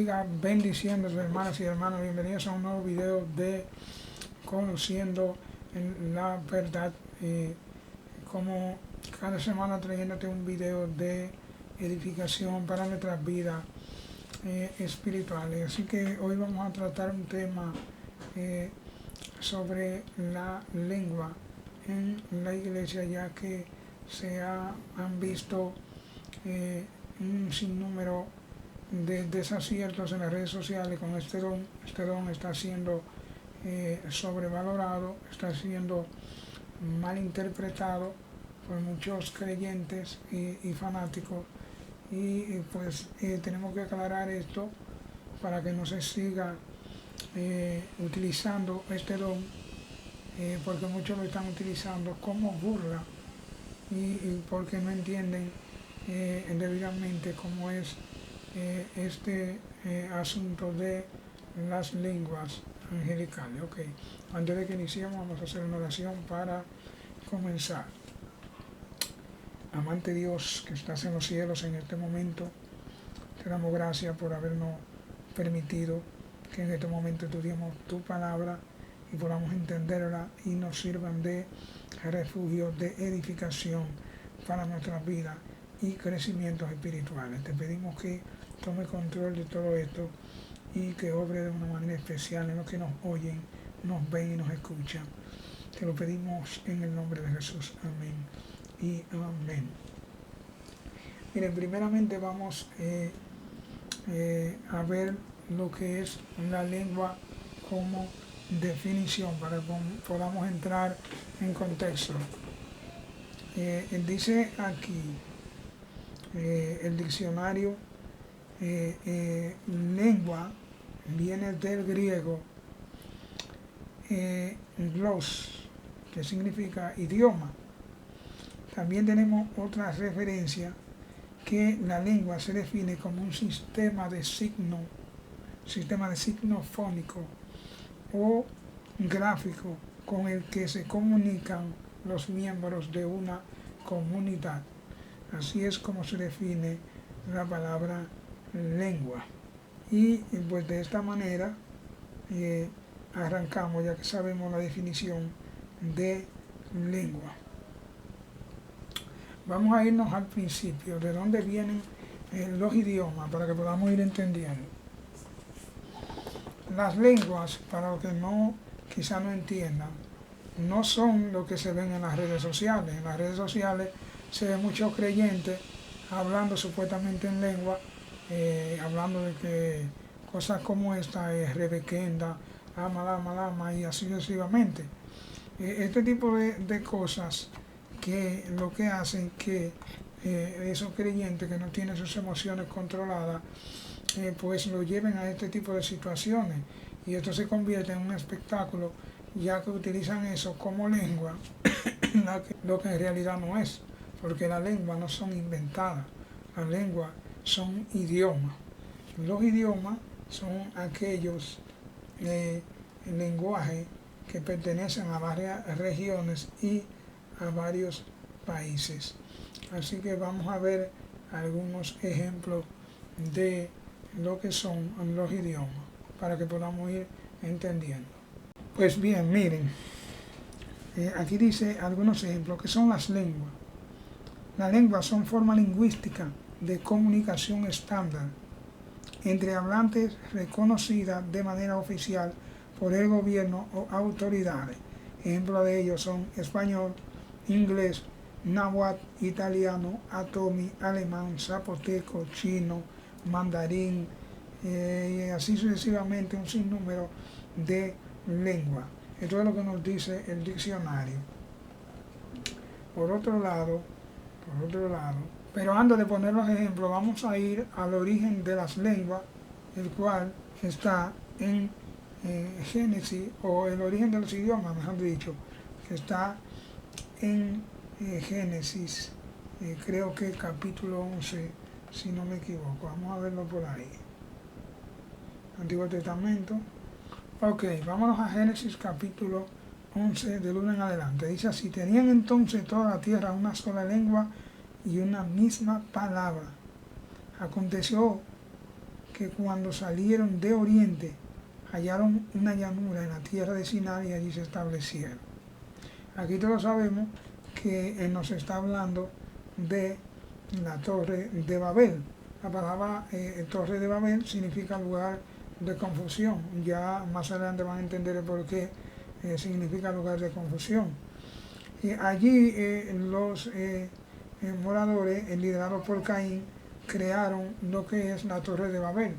siga bendiciendo, hermanas y hermanos. Bienvenidos a un nuevo video de Conociendo la Verdad. Como cada semana trayéndote un video de edificación para nuestras vidas espirituales. Así que hoy vamos a tratar un tema sobre la lengua en la iglesia, ya que han visto un sinnúmero de desaciertos en las redes sociales con este don. Este don está siendo sobrevalorado, está siendo malinterpretado por muchos creyentes y fanáticos, y pues tenemos que aclarar esto para que no se siga utilizando este don, porque muchos lo están utilizando como burla y porque no entienden debidamente cómo es este asunto de las lenguas angelicales. Okay. Antes de que iniciemos, vamos a hacer una oración para comenzar. Amante Dios que estás en los cielos, en este momento te damos gracias por habernos permitido que en este momento estudiemos tu palabra y podamos entenderla y nos sirvan de refugio, de edificación para nuestras vidas y crecimientos espirituales. Te pedimos que tome control de todo esto y que obre de una manera especial en los que nos oyen, nos ven y nos escuchan. Te lo pedimos en el nombre de Jesús. Amén y amén. Miren, primeramente vamos a ver lo que es la lengua como definición para que podamos entrar en contexto. Dice aquí el diccionario, lengua viene del griego glos, que significa idioma. También tenemos otra referencia, que la lengua se define como un sistema de signo fónico o gráfico con el que se comunican los miembros de una comunidad. Así es como se define la palabra lengua. Y pues de esta manera arrancamos, ya que sabemos la definición de lengua. Vamos a irnos al principio, de dónde vienen los idiomas, para que podamos ir entendiendo. Las lenguas, para los que quizá no entiendan, no son lo que se ven en las redes sociales. En las redes sociales se ven muchos creyentes hablando supuestamente en lengua, hablando de que cosas como esta, rebequenda, ama, y así sucesivamente. Este tipo de cosas que lo que hacen que esos creyentes que no tienen sus emociones controladas, pues lo lleven a este tipo de situaciones, y esto se convierte en un espectáculo, ya que utilizan eso como lengua, lo que en realidad no es, porque las lenguas no son inventadas, las lenguas son idiomas. Los idiomas son aquellos lenguajes que pertenecen a varias regiones y a varios países. Así que vamos a ver algunos ejemplos de lo que son los idiomas, para que podamos ir entendiendo. Pues bien, miren, aquí dice algunos ejemplos que son las lenguas. Las lenguas son formas lingüísticas de comunicación estándar entre hablantes reconocidas de manera oficial por el gobierno o autoridades. Ejemplos de ellos son español, inglés, náhuatl, italiano, otomí, alemán, zapoteco, chino, mandarín, y así sucesivamente un sinnúmero de lenguas. Esto es lo que nos dice el diccionario. Por otro lado, pero antes de poner los ejemplos, vamos a ir al origen de las lenguas, el cual está en Génesis, o el origen de los idiomas, mejor dicho, que está en Génesis, creo que capítulo 11, si no me equivoco. Vamos a verlo por ahí. Antiguo Testamento. Ok, vámonos a Génesis capítulo 11, del 1 en adelante. Dice así: tenían entonces toda la tierra una sola lengua y una misma palabra. Aconteció que cuando salieron de oriente hallaron una llanura en la tierra de Sinai y allí se establecieron. Aquí todos sabemos que nos está hablando de la torre de Babel. La palabra torre de Babel significa lugar de confusión. Ya más adelante van a entender el por qué significa lugar de confusión. Allí los moradores, liderados por Caín, crearon lo que es la torre de Babel,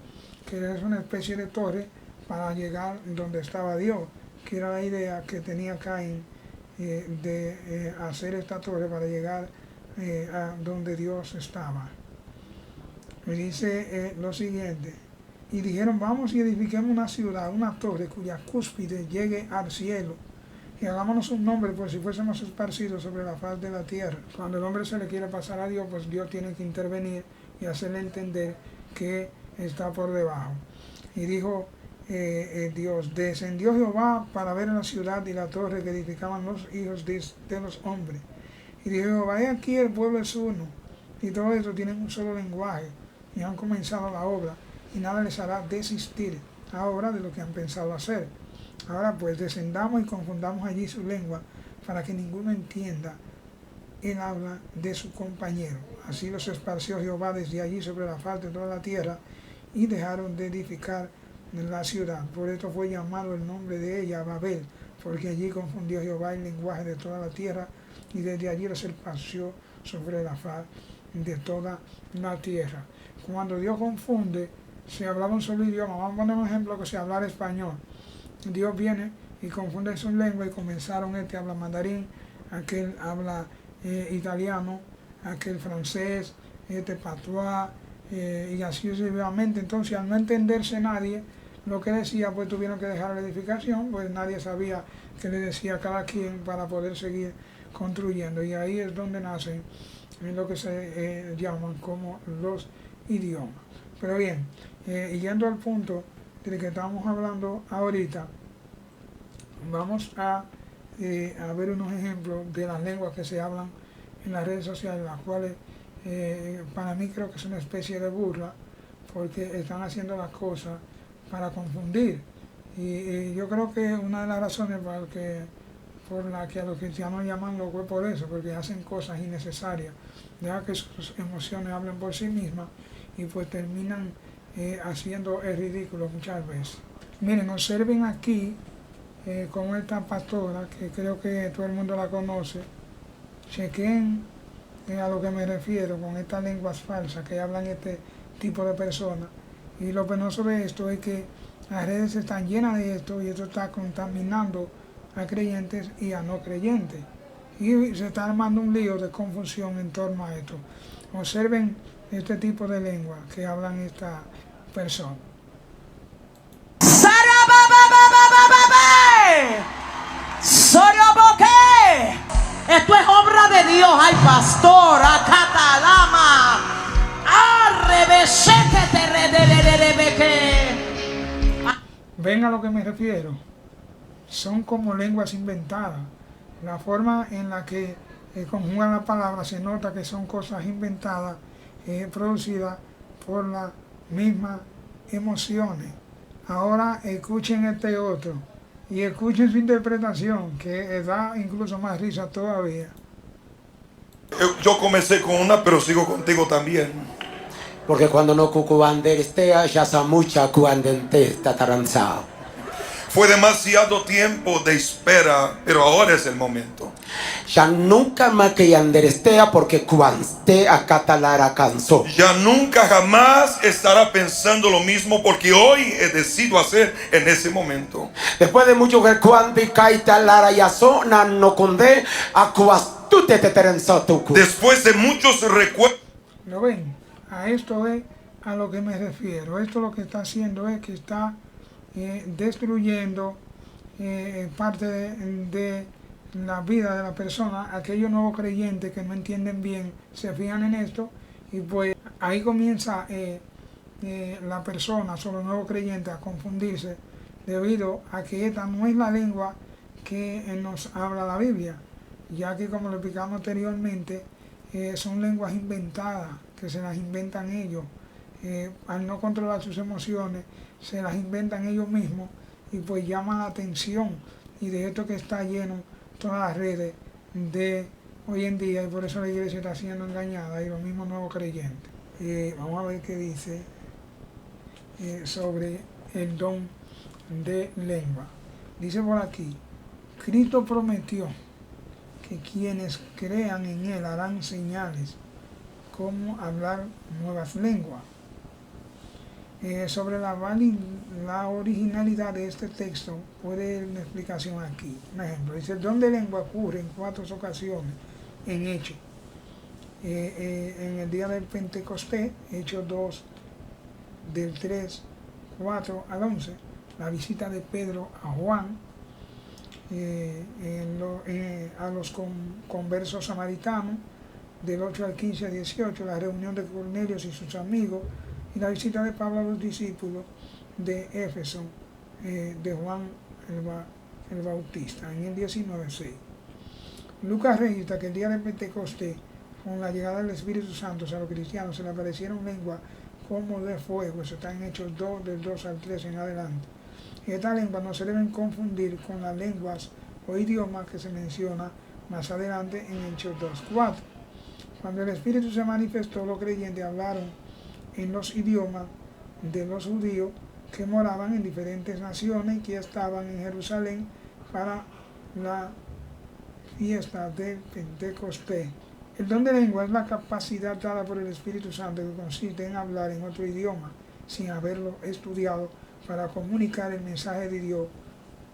que es una especie de torre para llegar donde estaba Dios, que era la idea que tenía Caín de hacer esta torre para llegar a donde Dios estaba. Me dice lo siguiente: y dijeron, vamos y edifiquemos una ciudad, una torre cuya cúspide llegue al cielo, y hagámonos un nombre por si fuésemos esparcidos sobre la faz de la tierra. Cuando el hombre se le quiere pasar a Dios, pues Dios tiene que intervenir y hacerle entender que está por debajo. Y dijo Dios, descendió Jehová para ver la ciudad y la torre que edificaban los hijos de los hombres. Y dijo Jehová, he aquí el pueblo es uno, y todos estos tienen un solo lenguaje, y han comenzado la obra, y nada les hará desistir ahora de lo que han pensado hacer. Ahora pues descendamos y confundamos allí su lengua, para que ninguno entienda el habla de su compañero. Así los esparció Jehová desde allí sobre la faz de toda la tierra, y dejaron de edificar la ciudad. Por esto fue llamado el nombre de ella Babel, porque allí confundió Jehová el lenguaje de toda la tierra, y desde allí los esparció sobre la faz de toda la tierra. Cuando Dios confunde, se hablaba un solo idioma. Vamos a poner un ejemplo, que se hablara español. Dios viene y confunde su lengua, y comenzaron, este habla mandarín, aquel habla italiano, aquel francés, este patuá, y así sucesivamente. Entonces, al no entenderse nadie lo que decía, pues tuvieron que dejar la edificación, pues nadie sabía qué le decía cada quien para poder seguir construyendo. Y ahí es donde nacen lo que se llaman como los idiomas. Pero bien, yendo al punto del que estamos hablando ahorita, vamos a ver unos ejemplos de las lenguas que se hablan en las redes sociales, las cuales para mí creo que es una especie de burla, porque están haciendo las cosas para confundir. Y yo creo que una de las razones por la que a los cristianos llaman locos es por eso, porque hacen cosas innecesarias, deja que sus emociones hablen por sí mismas, y pues terminan haciendo el ridículo muchas veces. Miren, observen aquí cómo esta pastora, que creo que todo el mundo la conoce, chequen a lo que me refiero con estas lenguas falsas que hablan este tipo de personas. Y lo penoso de esto es que las redes están llenas de esto, y esto está contaminando a creyentes y a no creyentes. Y se está armando un lío de confusión en torno a esto. Observen este tipo de lengua que hablan estas personas. Esto es obra de Dios. Ay, pastor, acatalama, ¿Ven a lo que me refiero? Son como lenguas inventadas. La forma en la que conjugan las palabras, se nota que son cosas inventadas, producidas por las mismas emociones. Ahora escuchen este otro, y escuchen su interpretación, que da incluso más risa todavía. Yo comencé con una, pero sigo contigo también. Porque cuando no cucuanderestea, ya sa mucha cuandente está taranzado. Fue demasiado tiempo de espera, pero ahora es el momento. Ya nunca más que anderestea, porque cuante a catalara cansó. Ya nunca jamás estará pensando lo mismo, porque hoy he decidido hacer en ese momento. Después de mucho que cuante caita lara yaso, no conde a cuastute te terenzó tu. Después de muchos recuerdos. ¿Lo ven? A esto es a lo que me refiero. Esto lo que está haciendo es que está destruyendo parte de la vida de la persona. Aquellos nuevos creyentes que no entienden bien se fijan en esto, y pues ahí comienza la persona, son los nuevos creyentes, a confundirse, debido a que esta no es la lengua que nos habla la Biblia, ya que, como lo explicamos anteriormente, son lenguas inventadas, que se las inventan ellos, al no controlar sus emociones, se las inventan ellos mismos y pues llaman la atención. Y de esto que está lleno todas las redes de hoy en día, y por eso la iglesia está siendo engañada y los mismos nuevos creyentes. Vamos a ver qué dice sobre el don de lengua. Dice por aquí, Cristo prometió que quienes crean en Él harán señales como hablar nuevas lenguas. Sobre la originalidad de este texto, puede dar una explicación aquí. Un ejemplo, dice, el don de lengua ocurre en 4 ocasiones en Hechos. En el día del Pentecostés, Hechos 2, del 3, 4 al 11, la visita de Pedro a Juan, a los conversos samaritanos, del 8 al 15 a 18, la reunión de Cornelio y sus amigos, y la visita de Pablo a los discípulos de Éfeso, de Juan el Bautista, en el 19:6. Lucas registra que el día de Pentecostés, con la llegada del Espíritu Santo a los cristianos, se le aparecieron lenguas como de fuego. Eso está en Hechos 2, del 2 al 3 en adelante. Y estas lenguas no se deben confundir con las lenguas o idiomas que se menciona más adelante en Hechos 2:4. Cuando el Espíritu se manifestó, los creyentes hablaron en los idiomas de los judíos que moraban en diferentes naciones y que estaban en Jerusalén para la fiesta de Pentecostés. El don de lengua es la capacidad dada por el Espíritu Santo que consiste en hablar en otro idioma sin haberlo estudiado para comunicar el mensaje de Dios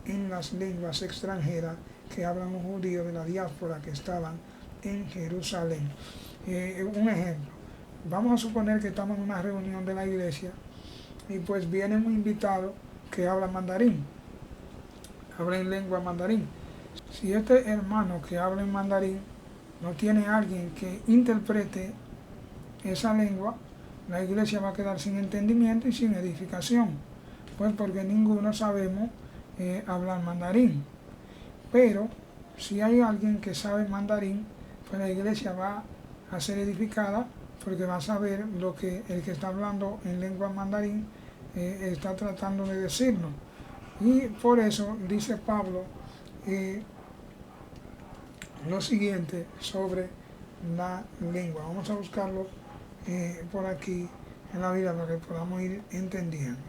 en las lenguas extranjeras que hablan los judíos de la diáspora que estaban en Jerusalén. Un ejemplo, vamos a suponer que estamos en una reunión de la iglesia y pues viene un invitado que habla mandarín, habla en lengua mandarín. Si este hermano que habla en mandarín no tiene alguien que interprete esa lengua, la iglesia va a quedar sin entendimiento y sin edificación, pues porque ninguno sabemos hablar mandarín. Pero si hay alguien que sabe mandarín, pues la iglesia va a ser edificada porque va a saber lo que el que está hablando en lengua mandarín está tratando de decirnos. Y por eso dice Pablo lo siguiente sobre la lengua. Vamos a buscarlo por aquí en la Biblia para que podamos ir entendiendo.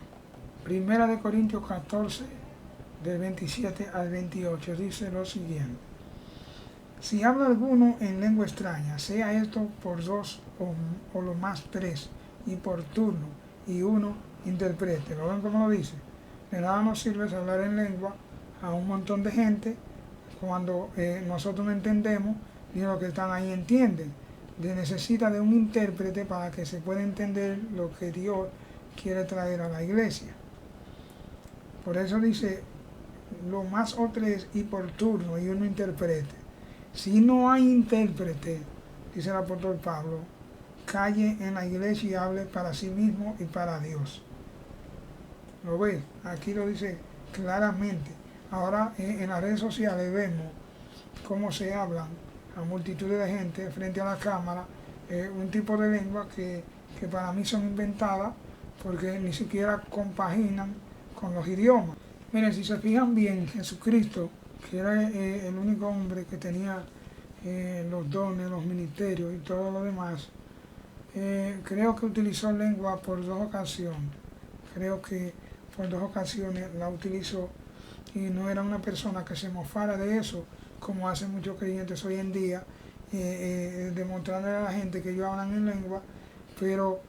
Primera de Corintios 14, del 27 al 28, dice lo siguiente. Si habla alguno en lengua extraña, sea esto por 2 o lo más 3, y por turno, y uno interprete. ¿Lo ven cómo lo dice? De nada nos sirve hablar en lengua a un montón de gente cuando nosotros no entendemos ni lo que están ahí entienden. Necesita de un intérprete para que se pueda entender lo que Dios quiere traer a la iglesia. Por eso dice lo más o 3 y por turno y uno interprete. Si no hay intérprete, dice el apóstol Pablo, calle en la iglesia y hable para sí mismo y para Dios. ¿Lo ves? Aquí lo dice claramente. Ahora en las redes sociales vemos cómo se hablan a multitudes de gente frente a la cámara, un tipo de lengua que para mí son inventadas porque ni siquiera compaginan con los idiomas. Miren, si se fijan bien, Jesucristo, que era el único hombre que tenía los dones, los ministerios y todo lo demás, creo que utilizó lengua por 2 ocasiones. Creo que por 2 ocasiones la utilizó y no era una persona que se mofara de eso, como hacen muchos creyentes hoy en día, demostrarle a la gente que ellos hablan en lengua, pero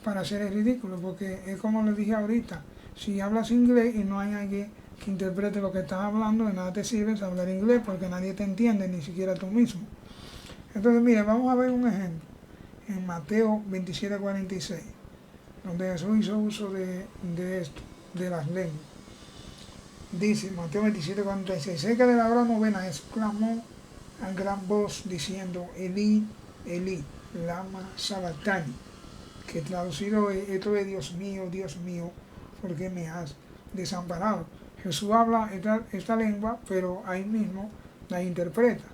para hacer el ridículo, porque es como les dije ahorita, si hablas inglés y no hay alguien que interprete lo que estás hablando, de nada te sirve hablar inglés porque nadie te entiende, ni siquiera tú mismo. Entonces, mire, vamos a ver un ejemplo en Mateo 27:46, donde Jesús hizo uso de esto, de las lenguas. Dice Mateo 27:46, cerca de la hora novena, exclamó a gran voz diciendo, Elí, Elí, lama sabactani, que traducido esto es Dios mío, ¿por qué me has desamparado? Jesús habla esta lengua, pero ahí mismo la interpreta.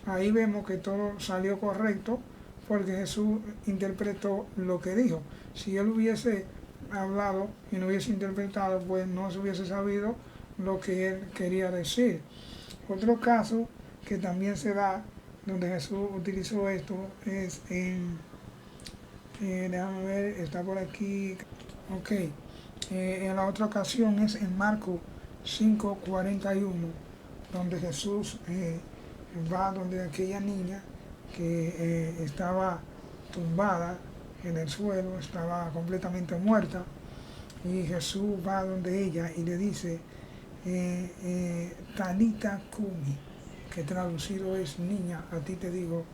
Ahí vemos que todo salió correcto porque Jesús interpretó lo que dijo. Si él hubiese hablado y no hubiese interpretado, pues no se hubiese sabido lo que él quería decir. Otro caso que también se da donde Jesús utilizó esto es en, déjame ver, está por aquí, ok, en la otra ocasión es en Marcos 5:41, donde Jesús va donde aquella niña que estaba tumbada en el suelo, estaba completamente muerta, y Jesús va donde ella y le dice, Talita Kumi, que traducido es niña, a ti te digo,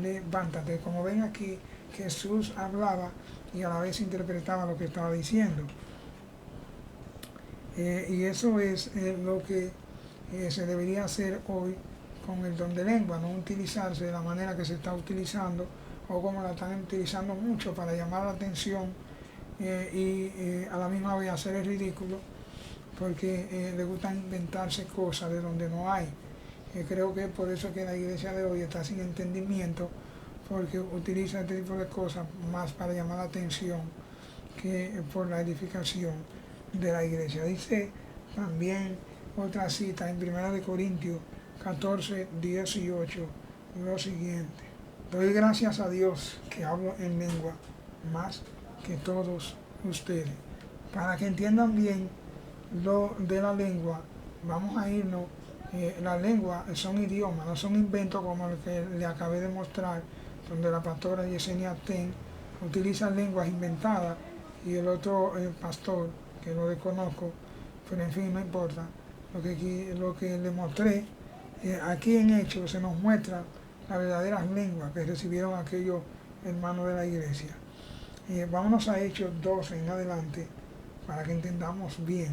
levántate. Como ven aquí, Jesús hablaba y a la vez interpretaba lo que estaba diciendo. Y eso es lo que se debería hacer hoy con el don de lengua, no utilizarse de la manera que se está utilizando o como la están utilizando mucho para llamar la atención y a la misma vez hacer el ridículo, porque le gusta inventarse cosas de donde no hay. Creo que es por eso que la iglesia de hoy está sin entendimiento, porque utiliza este tipo de cosas más para llamar la atención que por la edificación de la iglesia. Dice también otra cita en 1 Corintios 14:18 lo siguiente: doy gracias a Dios que hablo en lengua más que todos ustedes. Para que entiendan bien lo de la lengua, vamos a irnos. Las lenguas son idiomas, no son inventos como el que le acabé de mostrar, donde la pastora Yesenia Ten utiliza lenguas inventadas y el otro pastor, que lo desconozco, pero en fin, no importa. Lo que le mostré, aquí en Hechos se nos muestra las verdaderas lenguas que recibieron aquellos hermanos de la iglesia. Vámonos a Hechos 12 en adelante para que entendamos bien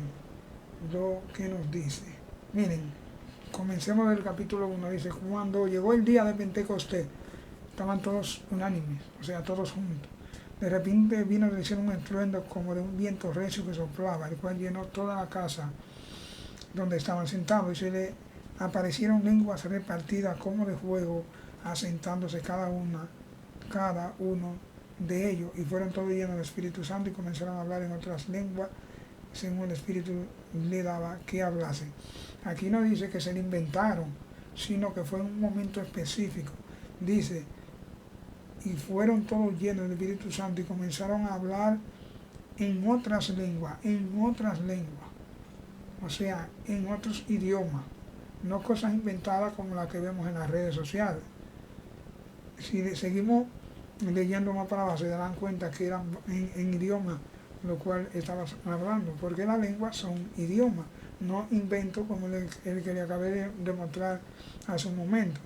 lo que nos dice. Miren, comencemos del capítulo 1. Dice, cuando llegó el día de Pentecostés, estaban todos unánimes, o sea, todos juntos. De repente vino del cielo un estruendo como de un viento recio que soplaba, el cual llenó toda la casa donde estaban sentados, y se le aparecieron lenguas repartidas como de fuego, asentándose cada uno de ellos, y fueron todos llenos del Espíritu Santo y comenzaron a hablar en otras lenguas, según el Espíritu le daba que hablasen. Aquí no dice que se le inventaron, sino que fue en un momento específico. Dice, y fueron todos llenos del Espíritu Santo y comenzaron a hablar en otras lenguas, o sea, en otros idiomas, no cosas inventadas como las que vemos en las redes sociales. Si seguimos leyendo más para abajo, se darán cuenta que eran en idiomas, lo cual estaba hablando, porque las lenguas son idiomas, no invento como el que le acabé de mostrar hace un momento.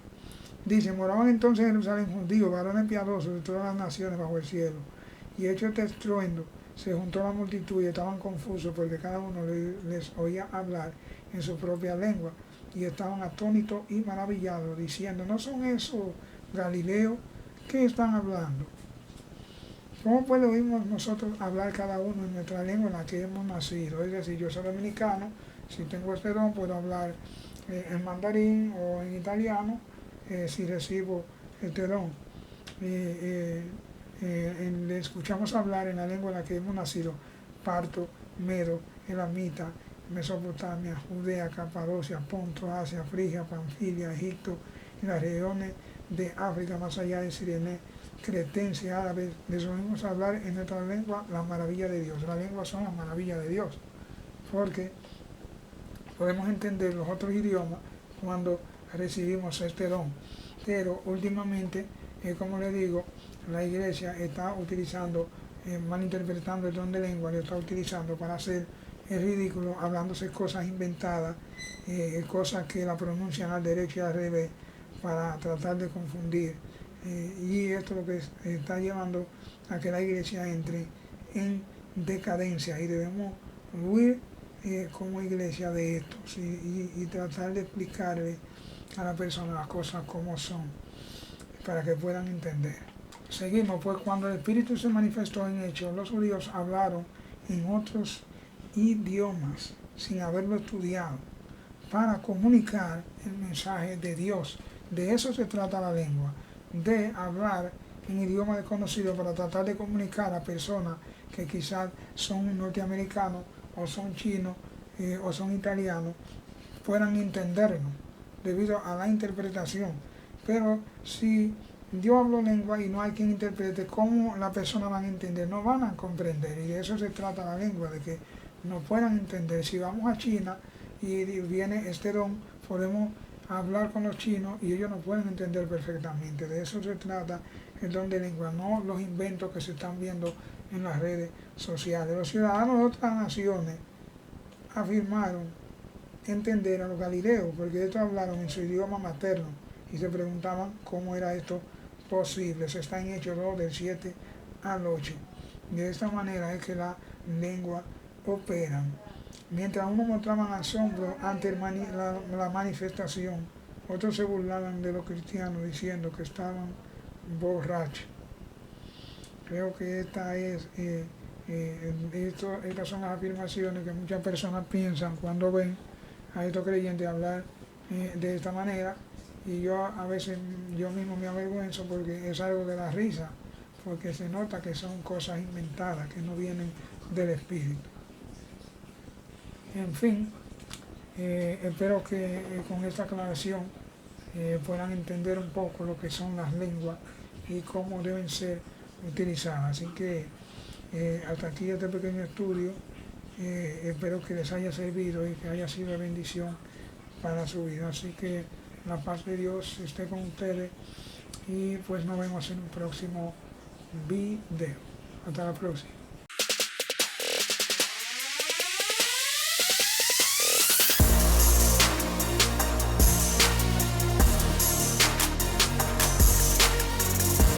Dice, moraban entonces en Jerusalén judíos, varones piadosos de todas las naciones bajo el cielo. Y hecho este estruendo, se juntó la multitud y estaban confusos porque cada uno les oía hablar en su propia lengua. Y estaban atónitos y maravillados, diciendo, ¿no son esos Galileos? ¿Qué están hablando? ¿Cómo pues oímos nosotros hablar cada uno en nuestra lengua en la que hemos nacido? Es decir, yo soy dominicano, si tengo este don puedo hablar en mandarín o en italiano, si recibo este don. Le escuchamos hablar en la lengua en la que hemos nacido: Parto, Medo, Elamita, Mesopotamia, Judea, Capadocia, Ponto, Asia, Frigia, Panfilia, Egipto y las regiones de África más allá de Sirene, cretense, árabes. Les oímos hablar en nuestra lengua la maravilla de Dios. Las lenguas son las maravillas de Dios, porque podemos entender los otros idiomas cuando recibimos este don. Pero últimamente, como les digo, la iglesia está utilizando, malinterpretando el don de lengua, lo está utilizando para hacer el ridículo, hablándose cosas inventadas, cosas que la pronuncian al derecho y al revés, para tratar de confundir. Y esto es lo que está llevando a que la iglesia entre en decadencia, y debemos huir como iglesia de esto, ¿sí? y tratar de explicarle a la persona las cosas como son, para que puedan entender. Seguimos, pues cuando el Espíritu se manifestó en hechos, los judíos hablaron en otros idiomas sin haberlo estudiado, para comunicar el mensaje de Dios. De eso se trata la lengua, de hablar en idioma desconocido para tratar de comunicar a personas que quizás son norteamericanos o son chinos o son italianos, puedan entendernos debido a la interpretación. Pero si yo hablo lengua y no hay quien interprete, ¿cómo la persona van a entender? No van a comprender, y de eso se trata la lengua, de que no puedan entender. Si vamos a China y viene este don, podemos hablar con los chinos y ellos nos pueden entender perfectamente. De eso se trata el don de lengua, no los inventos que se están viendo en las redes sociales. Los ciudadanos de otras naciones afirmaron entender a los galileos, porque estos hablaron en su idioma materno y se preguntaban cómo era esto posible. Se está en Hechos 2, del 7 al 8. De esta manera es que la lengua opera. Mientras unos mostraban asombro ante la manifestación, otros se burlaban de los cristianos diciendo que estaban borrachos. Creo que estas son las afirmaciones que muchas personas piensan cuando ven a estos creyentes hablar de esta manera, y yo a veces yo mismo me avergüenzo porque es algo de la risa, porque se nota que son cosas inventadas, que no vienen del Espíritu. En fin, espero que con esta aclaración puedan entender un poco lo que son las lenguas y cómo deben ser utilizadas. Así que hasta aquí este pequeño estudio. Espero que les haya servido y que haya sido de bendición para su vida. Así que la paz de Dios esté con ustedes y pues nos vemos en un próximo video. Hasta la próxima.